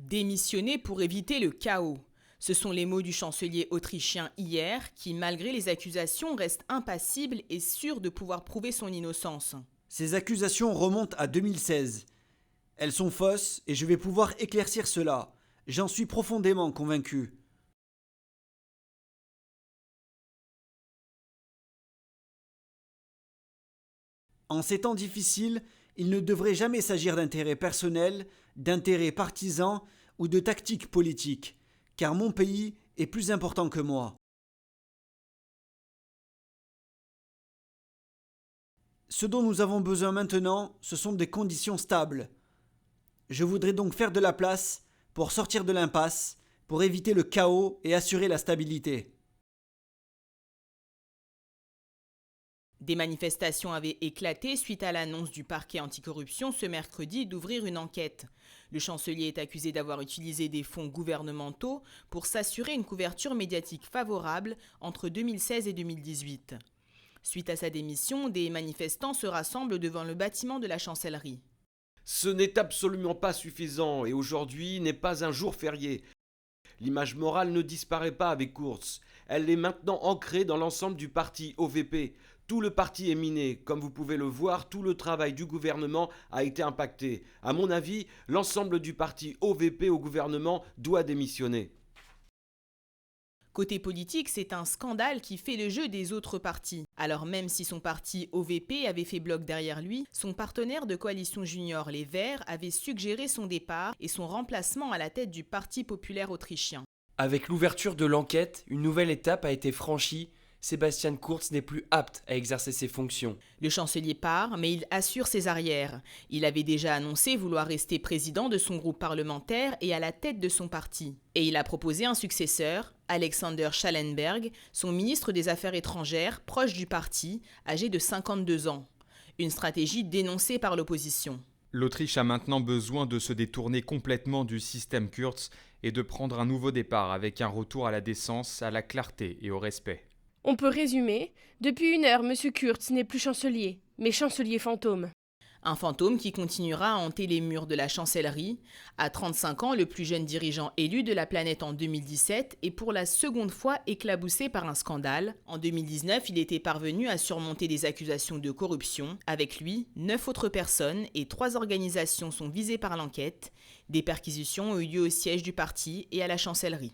Démissionner pour éviter le chaos. Ce sont les mots du chancelier autrichien hier qui, malgré les accusations, reste impassible et sûr de pouvoir prouver son innocence. Ces accusations remontent à 2016. Elles sont fausses et je vais pouvoir éclaircir cela. J'en suis profondément convaincu. En ces temps difficiles, il ne devrait jamais s'agir d'intérêts personnels, d'intérêts partisans ou de tactiques politiques, car mon pays est plus important que moi. Ce dont nous avons besoin maintenant, ce sont des conditions stables. Je voudrais donc faire de la place pour sortir de l'impasse, pour éviter le chaos et assurer la stabilité. Des manifestations avaient éclaté suite à l'annonce du parquet anticorruption ce mercredi d'ouvrir une enquête. Le chancelier est accusé d'avoir utilisé des fonds gouvernementaux pour s'assurer une couverture médiatique favorable entre 2016 et 2018. Suite à sa démission, des manifestants se rassemblent devant le bâtiment de la chancellerie. Ce n'est absolument pas suffisant et aujourd'hui n'est pas un jour férié. L'image morale ne disparaît pas avec Kurz. Elle est maintenant ancrée dans l'ensemble du parti OVP. Tout le parti est miné. Comme vous pouvez le voir, tout le travail du gouvernement a été impacté. À mon avis, l'ensemble du parti OVP au gouvernement doit démissionner. Côté politique, c'est un scandale qui fait le jeu des autres partis. Alors même si son parti OVP avait fait bloc derrière lui, son partenaire de coalition junior, les Verts, avait suggéré son départ et son remplacement à la tête du Parti populaire autrichien. Avec l'ouverture de l'enquête, une nouvelle étape a été franchie. Sebastian Kurz n'est plus apte à exercer ses fonctions. Le chancelier part, mais il assure ses arrières. Il avait déjà annoncé vouloir rester président de son groupe parlementaire et à la tête de son parti. Et il a proposé un successeur, Alexander Schallenberg, son ministre des Affaires étrangères, proche du parti, âgé de 52 ans. Une stratégie dénoncée par l'opposition. L'Autriche a maintenant besoin de se détourner complètement du système Kurz et de prendre un nouveau départ avec un retour à la décence, à la clarté et au respect. On peut résumer, depuis 1 heure, M. Kurz n'est plus chancelier, mais chancelier fantôme. Un fantôme qui continuera à hanter les murs de la chancellerie. À 35 ans, le plus jeune dirigeant élu de la planète en 2017 est pour la seconde fois éclaboussé par un scandale. En 2019, il était parvenu à surmonter des accusations de corruption. Avec lui, 9 autres personnes et 3 organisations sont visées par l'enquête. Des perquisitions ont eu lieu au siège du parti et à la chancellerie.